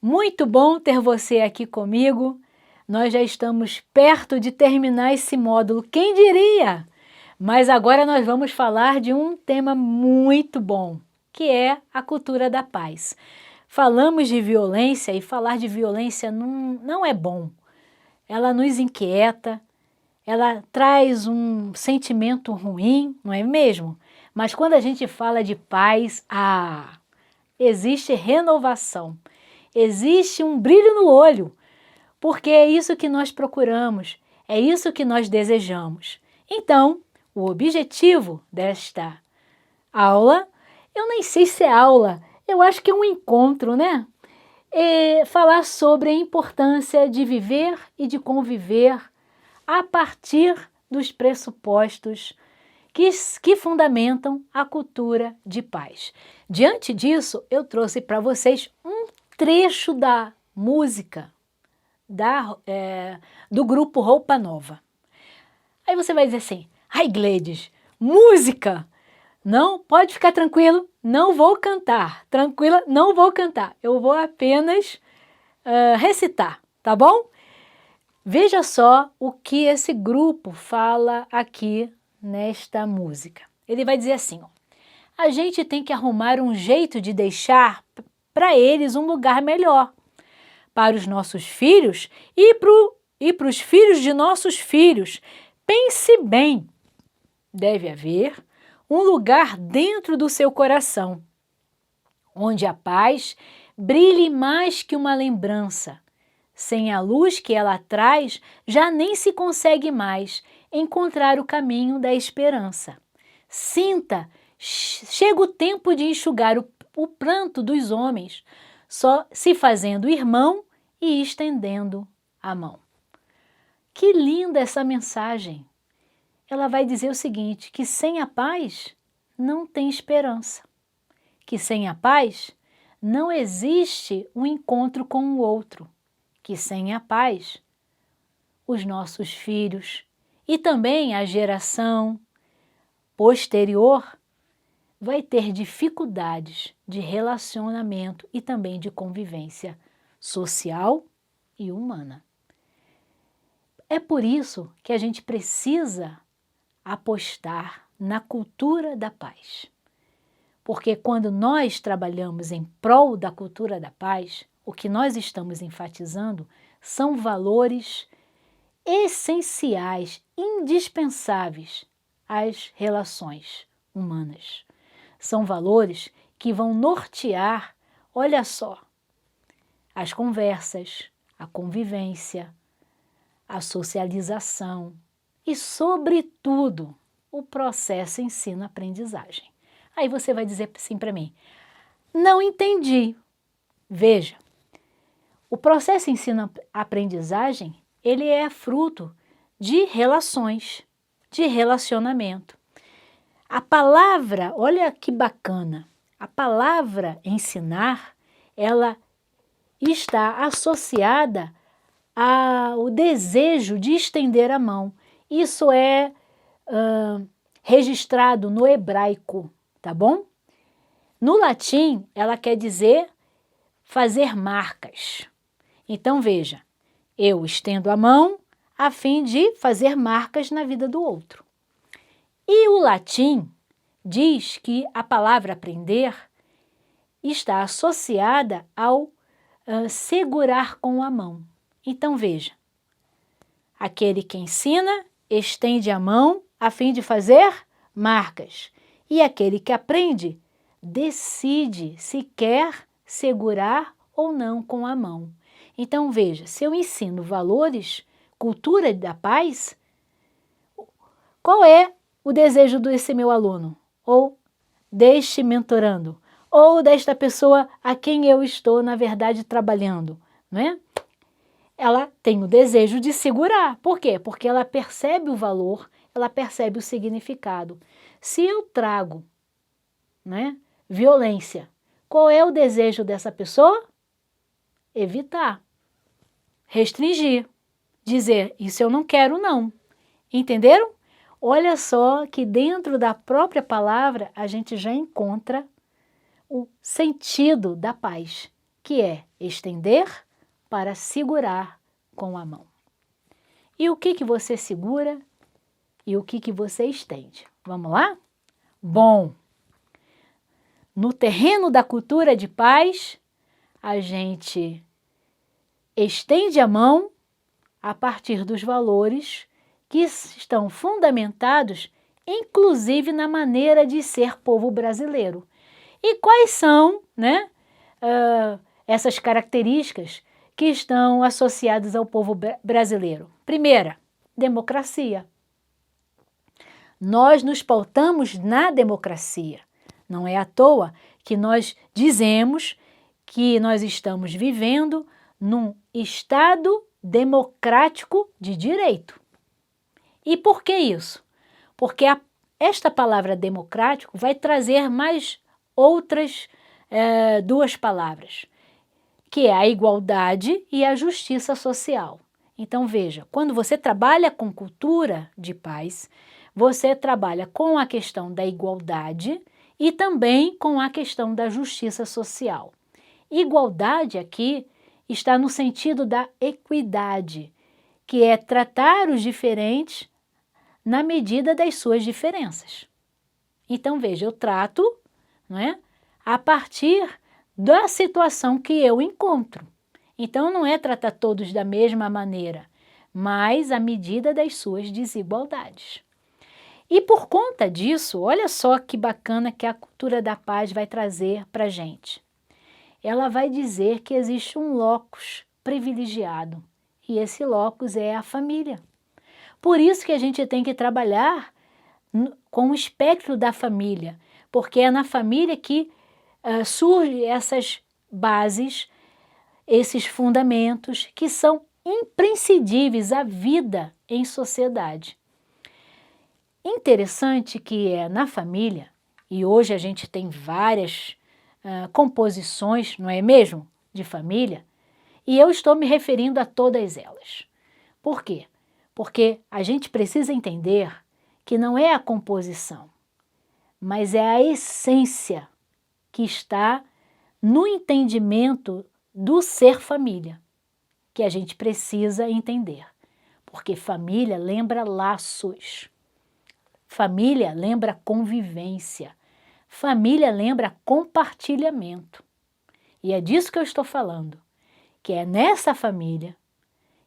Muito bom ter você aqui comigo. Nós já estamos perto de terminar esse módulo, quem diria? Mas agora nós vamos falar de um tema muito bom, que é a cultura da paz. Falamos de violência e falar de violência não é bom. Ela nos inquieta, ela traz um sentimento ruim, não é mesmo? Mas quando a gente fala de paz, existe renovação, existe um brilho no olho, porque é isso que nós procuramos, é isso que nós desejamos. Então, o objetivo desta aula, eu nem sei se é aula, eu acho que é um encontro, né? É falar sobre a importância de viver e de conviver a partir dos pressupostos que fundamentam a cultura de paz. Diante disso, eu trouxe para vocês um trecho da música do grupo Roupa Nova. Aí você vai dizer assim, ai Gleides, música? Não, pode ficar tranquilo, não vou cantar, tranquila, não vou cantar, eu vou apenas recitar, tá bom? Veja só o que esse grupo fala aqui nesta música. Ele vai dizer assim, ó, a gente tem que arrumar um jeito de deixar para eles um lugar melhor, para os nossos filhos e para os filhos de nossos filhos. Pense bem, deve haver um lugar dentro do seu coração, onde a paz brilhe mais que uma lembrança. Sem a luz que ela traz, já nem se consegue mais encontrar o caminho da esperança. Sinta, chega o tempo de enxugar o pranto dos homens, só se fazendo irmão e estendendo a mão. Que linda essa mensagem! Ela vai dizer o seguinte, que sem a paz não tem esperança, que sem a paz não existe um encontro com o outro, que sem a paz os nossos filhos e também a geração posterior vai ter dificuldades de relacionamento e também de convivência social e humana. É por isso que a gente precisa apostar na cultura da paz. Porque quando nós trabalhamos em prol da cultura da paz, o que nós estamos enfatizando são valores essenciais, indispensáveis às relações humanas. São valores que vão nortear, olha só, as conversas, a convivência, a socialização e, sobretudo, o processo ensino-aprendizagem. Aí você vai dizer assim para mim, não entendi. Veja, o processo ensino-aprendizagem, ele é fruto de relações, de relacionamento. A palavra, olha que bacana, a palavra ensinar, ela está associada ao desejo de estender a mão. Isso é registrado no hebraico, tá bom? No latim, ela quer dizer fazer marcas. Então, veja, eu estendo a mão a fim de fazer marcas na vida do outro. E o latim diz que a palavra aprender está associada ao segurar com a mão. Então, veja, aquele que ensina estende a mão a fim de fazer marcas. E aquele que aprende decide se quer segurar ou não com a mão. Então, veja, se eu ensino valores, cultura da paz, qual é o desejo desse meu aluno? Ou deste mentorando? Ou desta pessoa a quem eu estou, na verdade, trabalhando, não é? Ela tem o desejo de segurar. Por quê? Porque ela percebe o valor, ela percebe o significado. Se eu trago, né, violência, qual é o desejo dessa pessoa? Evitar, restringir, dizer, isso eu não quero não. Entenderam? Olha só que dentro da própria palavra a gente já encontra o sentido da paz, que é estender para segurar com a mão. E o que você segura e o que você estende? Vamos lá? Bom, no terreno da cultura de paz, a gente estende a mão a partir dos valores que estão fundamentados, inclusive na maneira de ser povo brasileiro. E quais são, né, essas características que estão associadas ao povo brasileiro? Primeira, democracia. Nós nos pautamos na democracia. Não é à toa que nós dizemos que nós estamos vivendo num Estado democrático de direito. E por que isso? Porque esta palavra democrático vai trazer mais outras duas palavras, que é a igualdade e a justiça social. Então veja, quando você trabalha com cultura de paz, você trabalha com a questão da igualdade e também com a questão da justiça social. Igualdade aqui está no sentido da equidade, que é tratar os diferentes na medida das suas diferenças. Então veja, eu trato, não é, a partir da situação que eu encontro. Então não é tratar todos da mesma maneira, mas à medida das suas desigualdades. E por conta disso, olha só que bacana que a cultura da paz vai trazer para a gente. Ela vai dizer que existe um locus privilegiado, e esse locus é a família. Por isso que a gente tem que trabalhar com o espectro da família, porque é na família que surgem essas bases, esses fundamentos que são imprescindíveis à vida em sociedade. Interessante que é na família, e hoje a gente tem várias composições, não é mesmo, de família, e eu estou me referindo a todas elas. Por quê? Porque a gente precisa entender que não é a composição, mas é a essência que está no entendimento do ser família, que a gente precisa entender. Porque família lembra laços, família lembra convivência, família lembra compartilhamento. E é disso que eu estou falando, que é nessa família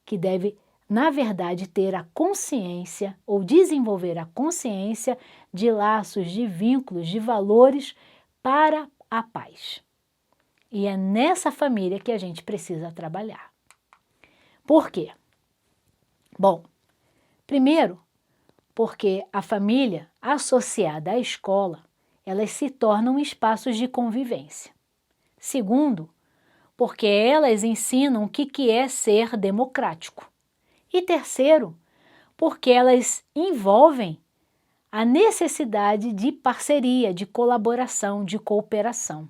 que deve, na verdade, ter a consciência ou desenvolver a consciência de laços, de vínculos, de valores para a paz. E é nessa família que a gente precisa trabalhar. Por quê? Bom, primeiro, porque a família associada à escola, elas se tornam espaços de convivência. Segundo, porque elas ensinam o que é ser democrático. E terceiro, porque elas envolvem a necessidade de parceria, de colaboração, de cooperação.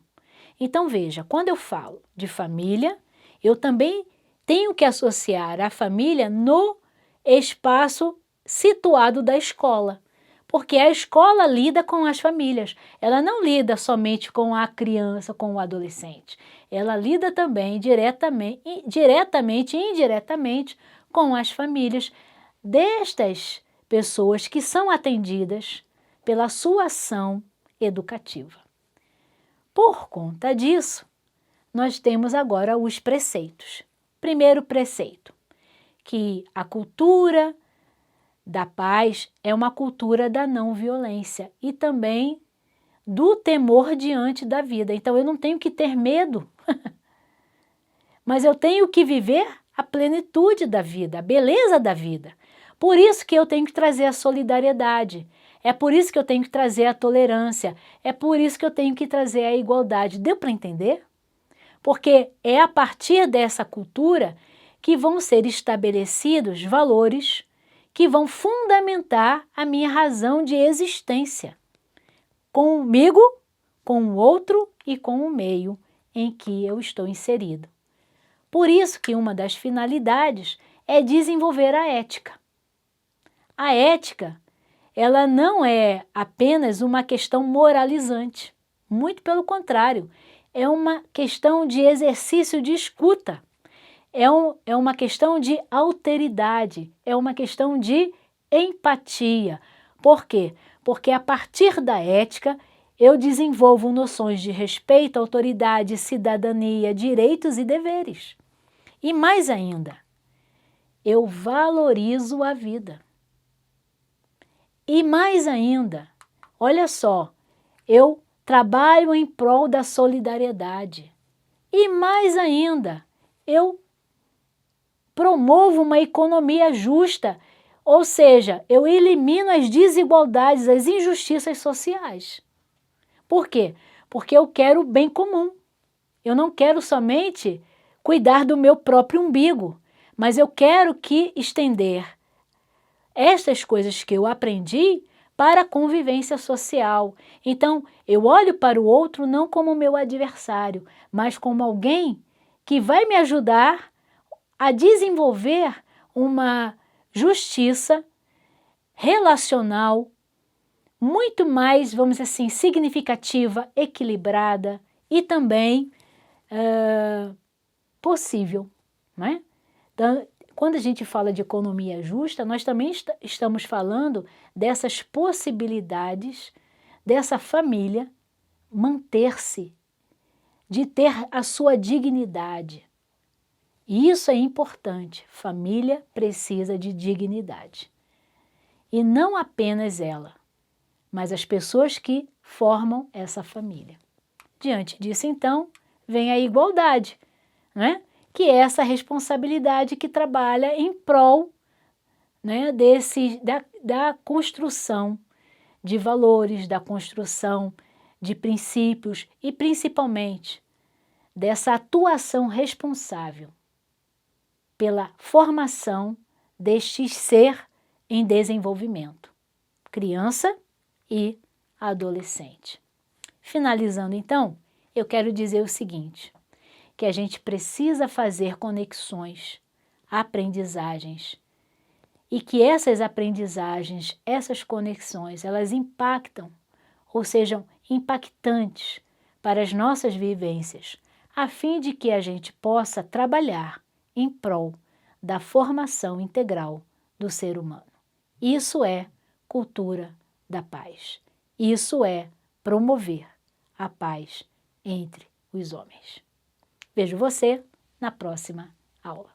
Então veja, quando eu falo de família, eu também tenho que associar a família no espaço situado da escola, porque a escola lida com as famílias, ela não lida somente com a criança, com o adolescente, ela lida também diretamente e indiretamente com as famílias destas pessoas que são atendidas pela sua ação educativa. Por conta disso, nós temos agora os preceitos. Primeiro preceito, que a cultura da paz é uma cultura da não violência e também do temor diante da vida. Então eu não tenho que ter medo, mas eu tenho que viver a plenitude da vida, a beleza da vida. Por isso que eu tenho que trazer a solidariedade, é por isso que eu tenho que trazer a tolerância, é por isso que eu tenho que trazer a igualdade. Deu para entender? Porque é a partir dessa cultura que vão ser estabelecidos valores que vão fundamentar a minha razão de existência, comigo, com o outro e com o meio em que eu estou inserido. Por isso que uma das finalidades é desenvolver a ética. A ética, ela não é apenas uma questão moralizante, muito pelo contrário, é uma questão de exercício de escuta, é uma questão de alteridade, é uma questão de empatia. Por quê? Porque a partir da ética eu desenvolvo noções de respeito, autoridade, cidadania, direitos e deveres. E mais ainda, eu valorizo a vida. E mais ainda, olha só, eu trabalho em prol da solidariedade. E mais ainda, eu promovo uma economia justa, ou seja, eu elimino as desigualdades, as injustiças sociais. Por quê? Porque eu quero o bem comum. Eu não quero somente cuidar do meu próprio umbigo, mas eu quero que estender estas coisas que eu aprendi para a convivência social. Então, eu olho para o outro não como meu adversário, mas como alguém que vai me ajudar a desenvolver uma justiça relacional muito mais, vamos dizer assim, significativa, equilibrada e também possível, não é? Então, quando a gente fala de economia justa, nós também estamos falando dessas possibilidades dessa família manter-se, de ter a sua dignidade. E isso é importante. Família precisa de dignidade. E não apenas ela, mas as pessoas que formam essa família. Diante disso, então, vem a igualdade, não é? Que é essa responsabilidade que trabalha em prol, né, da construção de valores, da construção de princípios e, principalmente, dessa atuação responsável pela formação deste ser em desenvolvimento, criança e adolescente. Finalizando, então, eu quero dizer o seguinte, que a gente precisa fazer conexões, aprendizagens, e que essas aprendizagens, essas conexões, elas impactam, ou sejam impactantes para as nossas vivências, a fim de que a gente possa trabalhar em prol da formação integral do ser humano. Isso é cultura da paz. Isso é promover a paz entre os homens. Vejo você na próxima aula.